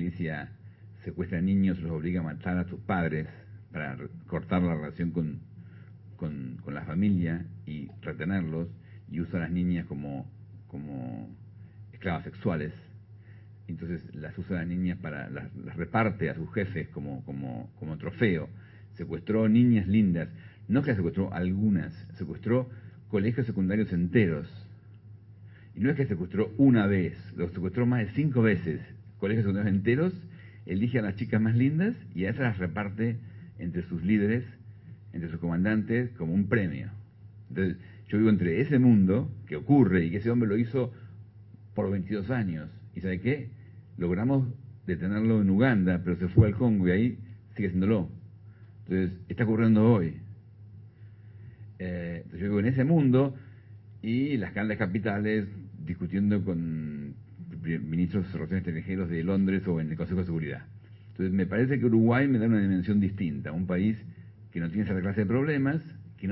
milicia secuestra niños, los obliga a matar a sus padres para cortar la relación con la familia y retenerlos, y usa a las niñas como esclavas sexuales. Entonces las usa a las niñas las reparte a sus jefes como trofeo. Secuestró niñas lindas, no que secuestró algunas, secuestró colegios secundarios enteros. Y no es que secuestró una vez, los secuestró más de 5 veces. Colegios secundarios enteros, elige a las chicas más lindas y a esas las reparte entre sus líderes, entre sus comandantes, como un premio. Entonces, yo vivo entre ese mundo que ocurre y que ese hombre lo hizo por 22 años. ¿Y sabe qué? Logramos detenerlo en Uganda, pero se fue al Congo y ahí sigue haciéndolo. Entonces, está ocurriendo hoy. Entonces, yo vivo en ese mundo y las grandes capitales discutiendo con ministros de Relaciones Extranjeras de Londres o en el Consejo de Seguridad. Entonces, me parece que Uruguay me da una dimensión distinta, un país que no tiene esa clase de problemas, que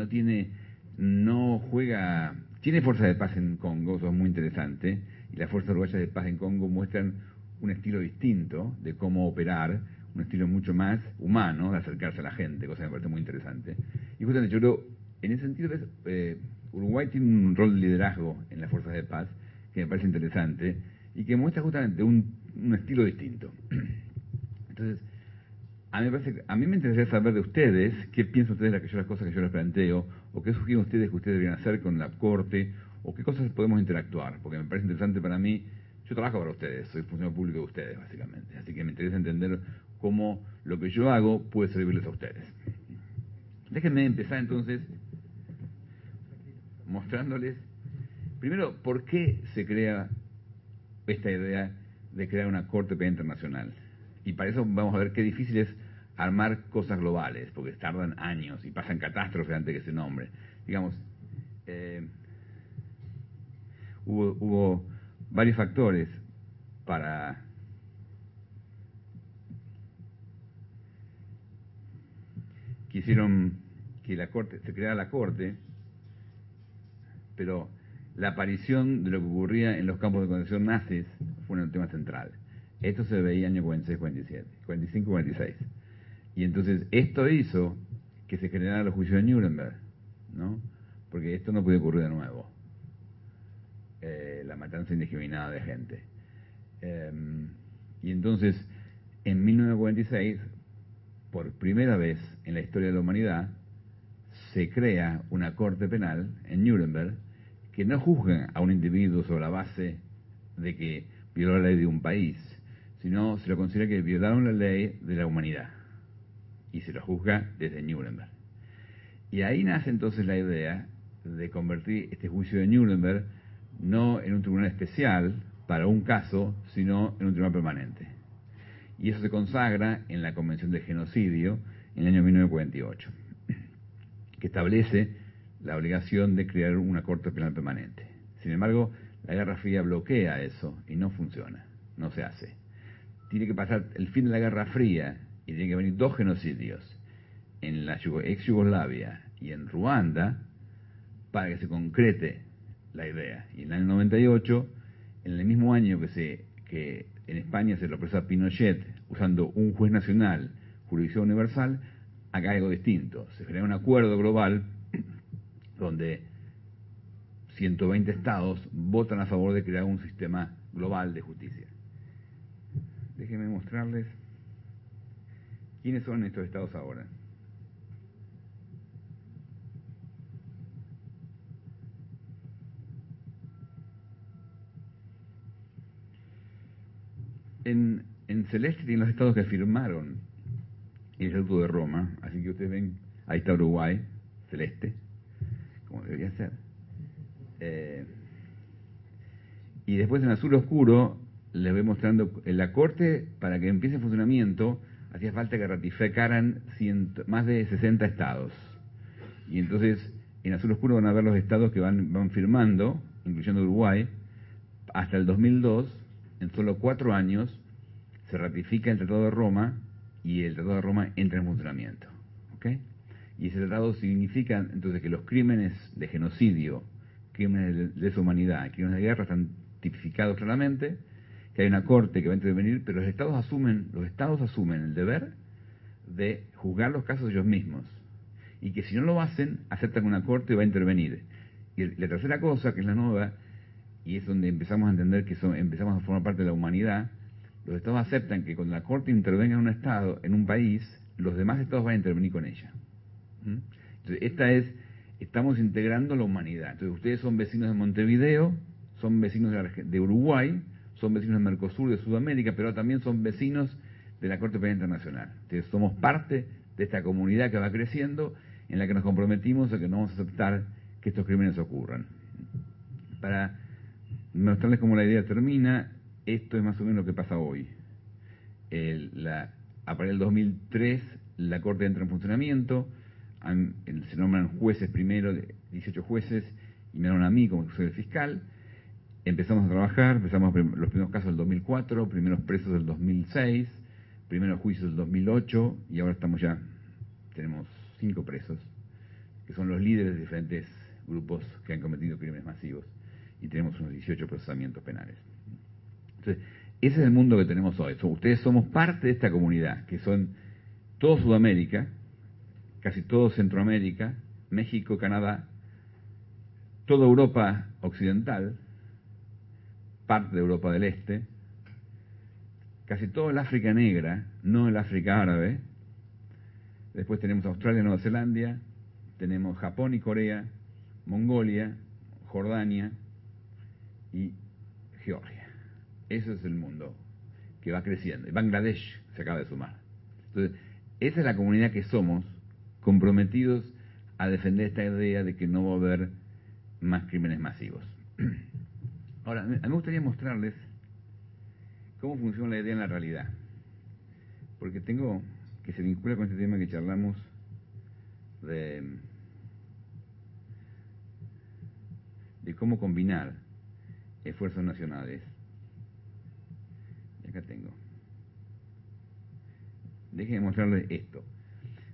no juega, tiene fuerza de paz en Congo, eso es muy interesante, y las fuerzas uruguayas de paz en Congo muestran un estilo distinto de cómo operar, un estilo mucho más humano de acercarse a la gente, cosa que me parece muy interesante. Y justamente yo creo, en ese sentido, Uruguay tiene un rol de liderazgo en las fuerzas de paz que me parece interesante y que muestra justamente un estilo distinto. Entonces, a mí me interesaría saber de ustedes qué piensan ustedes de las cosas que yo les planteo, o qué sugieren ustedes que ustedes deberían hacer con la corte, o qué cosas podemos interactuar, porque me parece interesante para mí. Yo trabajo para ustedes, soy funcionario público de ustedes, básicamente, así que me interesa entender cómo lo que yo hago puede servirles a ustedes. Déjenme empezar entonces mostrándoles, primero, por qué se crea esta idea de crear una Corte Penal Internacional. Y para eso vamos a ver qué difícil es armar cosas globales, porque tardan años y pasan catástrofes antes que se nombre. Digamos, hubo varios factores para que hicieron que se creara la Corte, pero la aparición de lo que ocurría en los campos de concentración nazis fue un tema central. Esto se veía en el año 46, 47, 45-46. Y entonces esto hizo que se generaran los juicios de Nuremberg, ¿no? Porque esto no puede ocurrir de nuevo. La matanza indiscriminada de gente. Y entonces, en 1946, por primera vez en la historia de la humanidad, se crea una corte penal en Nuremberg que no juzga a un individuo sobre la base de que violó la ley de un país, sino se lo considera que violaron la ley de la humanidad y se lo juzga desde Nuremberg. Y ahí nace entonces la idea de convertir este juicio de Nuremberg no en un tribunal especial para un caso, sino en un tribunal permanente. Y eso se consagra en la Convención de Genocidio en el año 1948, que establece la obligación de crear una Corte Penal permanente. Sin embargo, la Guerra Fría bloquea eso y no funciona, no se hace. Tiene que pasar el fin de la Guerra Fría y tiene que venir 2 genocidios en la ex Yugoslavia y en Ruanda para que se concrete la idea. Y en el año 98, en el mismo año que en España se lo procesa a Pinochet usando un juez nacional, jurisdicción universal, acá hay algo distinto. Se genera un acuerdo global donde 120 estados votan a favor de crear un sistema global de justicia. Déjenme mostrarles quiénes son estos estados ahora. En celeste tienen los estados que firmaron el Estatuto de Roma, así que ustedes ven, ahí está Uruguay, celeste, como debería ser. Y después en azul oscuro les voy mostrando en la Corte, para que empiece el funcionamiento, hacía falta que ratificaran más de 60 estados. Y entonces en azul oscuro van a ver los estados que van firmando, incluyendo Uruguay. Hasta el 2002, en solo 4 años, se ratifica el Tratado de Roma y el Tratado de Roma entra en funcionamiento. ¿Ok? Y ese tratado significa entonces que los crímenes de genocidio, crímenes de lesa humanidad, crímenes de guerra están tipificados claramente, que hay una corte que va a intervenir, pero los estados asumen el deber de juzgar los casos ellos mismos. Y que si no lo hacen, aceptan que una corte va a intervenir. Y la tercera cosa, que es la nueva, y es donde empezamos a entender que empezamos a formar parte de la humanidad, los estados aceptan que cuando la corte intervenga en un estado, en un país, los demás estados van a intervenir con ella. ¿Mm? Entonces, estamos integrando la humanidad. Entonces, ustedes son vecinos de Montevideo, son vecinos de Uruguay, son vecinos de Mercosur, de Sudamérica, pero también son vecinos de la Corte Penal Internacional. Entonces, somos parte de esta comunidad que va creciendo, en la que nos comprometimos a que no vamos a aceptar que estos crímenes ocurran. Para mostrarles cómo la idea termina, esto es más o menos lo que pasa hoy. A partir del 2003, la Corte entra en funcionamiento, se nombran jueces primero, 18 jueces, y me dieron a mí como soy el fiscal. Empezamos a trabajar, empezamos los primeros casos del 2004, primeros presos del 2006, primeros juicios del 2008, y ahora tenemos 5 presos, que son los líderes de diferentes grupos que han cometido crímenes masivos, y tenemos unos 18 procesamientos penales. Entonces, ese es el mundo que tenemos hoy. Ustedes somos parte de esta comunidad, que son todo Sudamérica, casi todo Centroamérica, México, Canadá, toda Europa occidental, parte de Europa del Este, casi todo el África negra, no el África árabe. Después tenemos Australia, Nueva Zelanda, tenemos Japón y Corea, Mongolia, Jordania y Georgia. Ese es el mundo que va creciendo. Y Bangladesh se acaba de sumar. Entonces, esa es la comunidad que somos, comprometidos a defender esta idea de que no va a haber más crímenes masivos. Ahora, a mí me gustaría mostrarles cómo funciona la idea en la realidad, porque que se vincula con este tema que charlamos de cómo combinar esfuerzos nacionales. Y acá tengo. Déjenme mostrarles esto.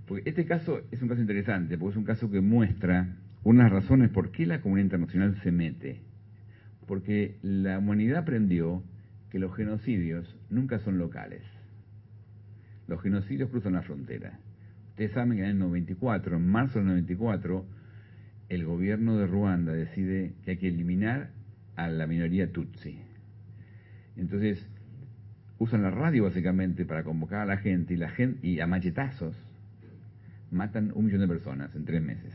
Porque este caso es un caso interesante, porque es un caso que muestra unas razones por qué la comunidad internacional se mete. Porque la humanidad aprendió que los genocidios nunca son locales. Los genocidios cruzan la frontera. Ustedes saben que en el 94, en marzo del 94, el gobierno de Ruanda decide que hay que eliminar a la minoría Tutsi. Entonces, usan la radio básicamente para convocar a la gente, y a machetazos matan 1 millón de personas en 3 meses.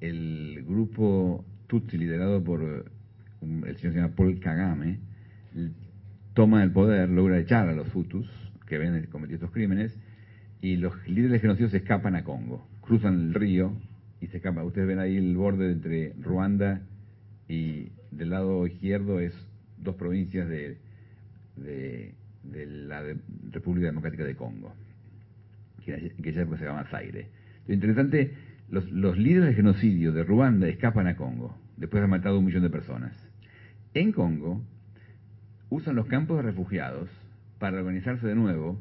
El grupo Tutsi, liderado por el señor se llama Paul Kagame, toma el poder, logra echar a los Hutus que habían cometido estos crímenes, y los líderes de genocidio se escapan a Congo, cruzan el río y se escapan. Ustedes ven ahí el borde entre Ruanda y del lado izquierdo es 2 provincias de la República Democrática de Congo, que ya época se llama Zaire. Lo interesante, los líderes de genocidio de Ruanda escapan a Congo, después de haber matado 1 millón de personas. En Congo, usan los campos de refugiados para organizarse de nuevo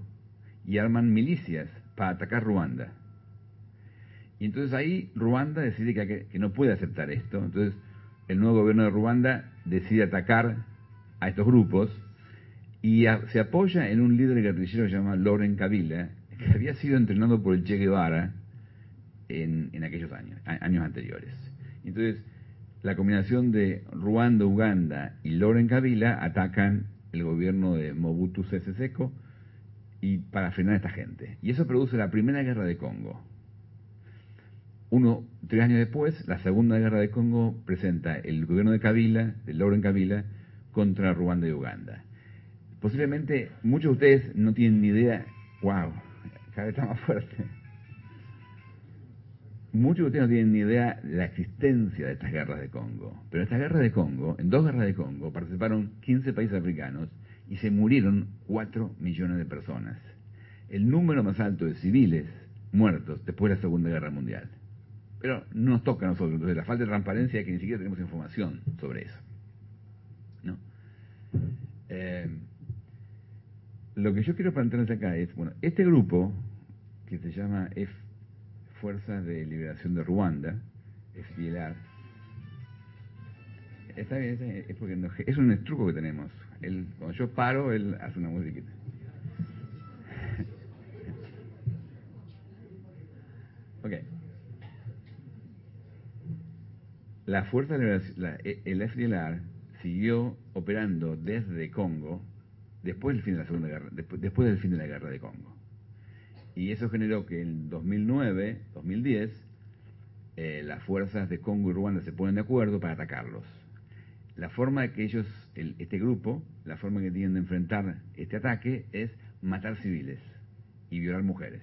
y arman milicias para atacar Ruanda. Y entonces ahí Ruanda decide que no puede aceptar esto. Entonces el nuevo gobierno de Ruanda decide atacar a estos grupos y se apoya en un líder guerrillero que se llama Laurent Kabila, que había sido entrenado por el Che Guevara en aquellos años anteriores. Entonces, la combinación de Ruanda, Uganda y Laurent Kabila atacan el gobierno de Mobutu Sese Seko y para frenar a esta gente. Y eso produce la primera guerra de Congo. 3 años después, la segunda guerra de Congo presenta el gobierno de Kabila, de Laurent Kabila, contra Ruanda y Uganda. Posiblemente muchos de ustedes no tienen ni idea. ¡Wow! Cada vez está más fuerte. Muchos de ustedes no tienen ni idea de la existencia de estas guerras de Congo. Pero en estas guerras de Congo, en 2 guerras de Congo, participaron 15 países africanos y se murieron 4 millones de personas. El número más alto de civiles muertos después de la Segunda Guerra Mundial. Pero no nos toca a nosotros. Entonces, la falta de transparencia es que ni siquiera tenemos información sobre eso, ¿no? Lo que yo quiero plantearles acá es, bueno, este grupo, que se llama Fuerzas de Liberación de Ruanda, FDLR, Está bien, es porque es un truco que tenemos. Cuando yo paro, él hace una musiquita. Ok. La Fuerza de Liberación, el FDLR siguió operando desde Congo después del fin de la Segunda Guerra, después del fin de la Guerra de Congo. Y eso generó que en 2009, 2010, las fuerzas de Congo y Ruanda se ponen de acuerdo para atacarlos. La forma que ellos, este grupo, la forma que tienen de enfrentar este ataque es matar civiles y violar mujeres.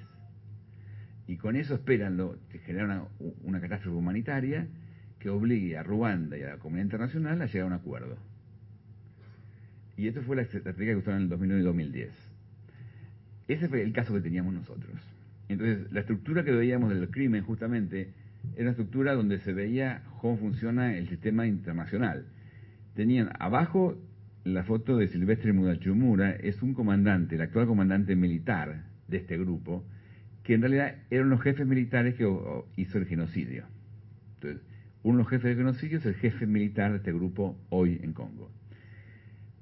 Y con eso esperan generar una catástrofe humanitaria que obligue a Ruanda y a la comunidad internacional a llegar a un acuerdo. Y esto fue la estrategia que usaron en el 2009 y 2010. Ese fue el caso que teníamos nosotros. Entonces, la estructura que veíamos del crimen justamente era una estructura donde se veía cómo funciona el sistema internacional. Tenían abajo la foto de Silvestre Mudachumura, es un comandante, el actual comandante militar de este grupo, que en realidad eran los jefes militares que hizo el genocidio. Entonces, uno de los jefes del genocidio es el jefe militar de este grupo hoy en Congo.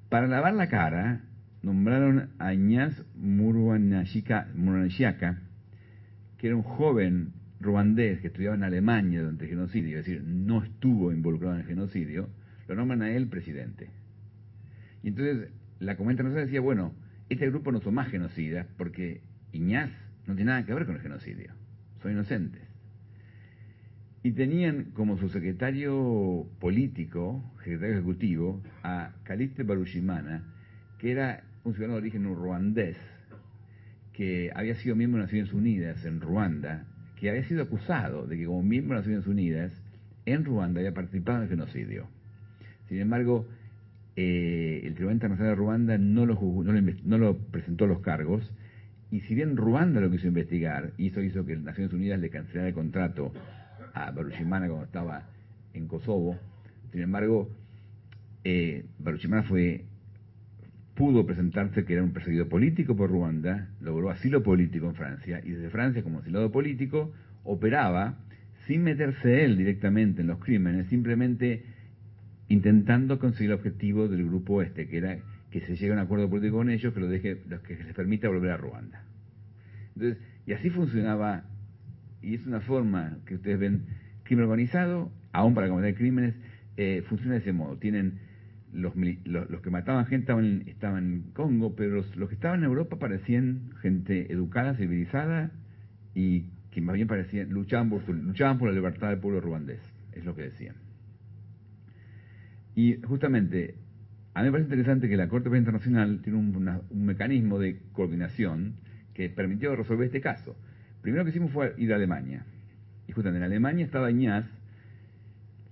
Para lavar la cara, nombraron a Ignace Muranashaka, que era un joven ruandés que estudiaba en Alemania durante el genocidio, es decir, no estuvo involucrado en el genocidio, lo nombran a él presidente. Y entonces la comunidad internacional decía, bueno, este grupo no son más genocidas porque Ignace no tiene nada que ver con el genocidio, son inocentes. Y tenían como su secretario político, secretario ejecutivo, a Calixte Barushimana, que era un ciudadano de origen ruandés, que había sido miembro de Naciones Unidas en Ruanda, que había sido acusado de que como miembro de Naciones Unidas en Ruanda había participado en el genocidio. Sin embargo, el Tribunal Internacional de Ruanda no lo presentó los cargos, y si bien Ruanda lo quiso investigar, y eso hizo que Naciones Unidas le cancelara el contrato a Barushimana cuando estaba en Kosovo, sin embargo, Barushimana pudo presentarse que era un perseguido político por Ruanda, logró asilo político en Francia, y desde Francia, como asilado político, operaba sin meterse él directamente en los crímenes, simplemente intentando conseguir el objetivo del grupo que era que se llegue a un acuerdo político con ellos que que les permita volver a Ruanda. Entonces, y así funcionaba, y es una forma que ustedes ven, crimen organizado, aún para cometer crímenes, funciona de ese modo. Tienen los que mataban gente estaban en Congo, pero los que estaban en Europa parecían gente educada, civilizada, y que más bien luchaban por la libertad del pueblo ruandés, es lo que decían. Y justamente, a mí me parece interesante que la Corte Penal Internacional tiene un mecanismo de coordinación que permitió resolver este caso. Primero que hicimos fue ir a Alemania. Y justamente en Alemania estaba Ignace.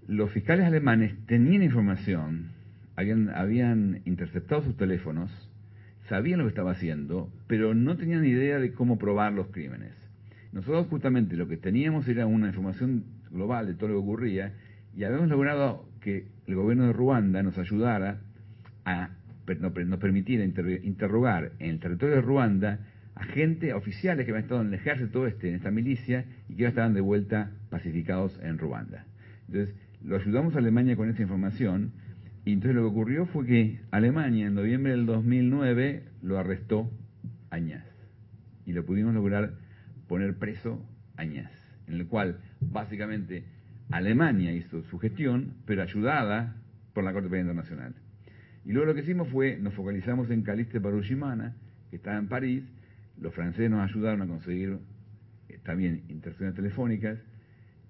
Los fiscales alemanes tenían información, habían interceptado sus teléfonos, sabían lo que estaba haciendo, pero no tenían idea de cómo probar los crímenes. Nosotros justamente lo que teníamos era una información global de todo lo que ocurría, y habíamos logrado que el gobierno de Ruanda nos ayudara nos permitiera interrogar en el territorio de Ruanda a oficiales que habían estado en el ejército en esta milicia, y que ya estaban de vuelta pacificados en Ruanda. Entonces, lo ayudamos a Alemania con esa información, y entonces lo que ocurrió fue que Alemania en noviembre del 2009 lo arrestó a Ignace, y lo pudimos lograr poner preso a Ignace, en el cual básicamente Alemania hizo su gestión, pero ayudada por la Corte Penal Internacional. Y luego lo que hicimos fue, nos focalizamos en Calixte Barushimana, que estaba en París. Los franceses nos ayudaron a conseguir también intercepciones telefónicas,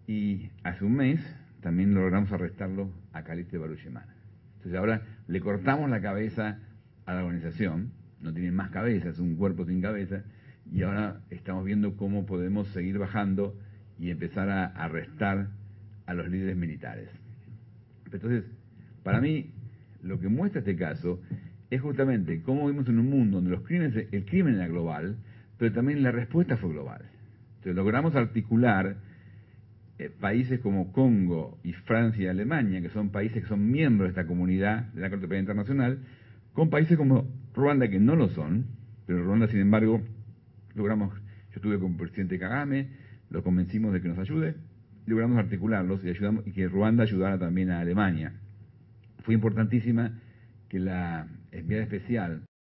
y hace un mes también logramos arrestarlo a Calixte Barushimana. Entonces ahora le cortamos la cabeza a la organización, no tiene más cabeza, es un cuerpo sin cabeza, y ahora estamos viendo cómo podemos seguir bajando y empezar a arrestar a los líderes militares. Entonces, para mí, lo que muestra este caso es justamente cómo vivimos en un mundo donde el crimen era global, pero también la respuesta fue global. Entonces logramos articular países como Congo y Francia y Alemania, que son países que son miembros de esta comunidad de la Corte Penal Internacional, con países como Ruanda, que no lo son, pero Ruanda, sin embargo, yo estuve con el presidente Kagame, lo convencimos de que nos ayude, logramos articularlos y que Ruanda ayudara también a Alemania. fue importantísima que la enviada especial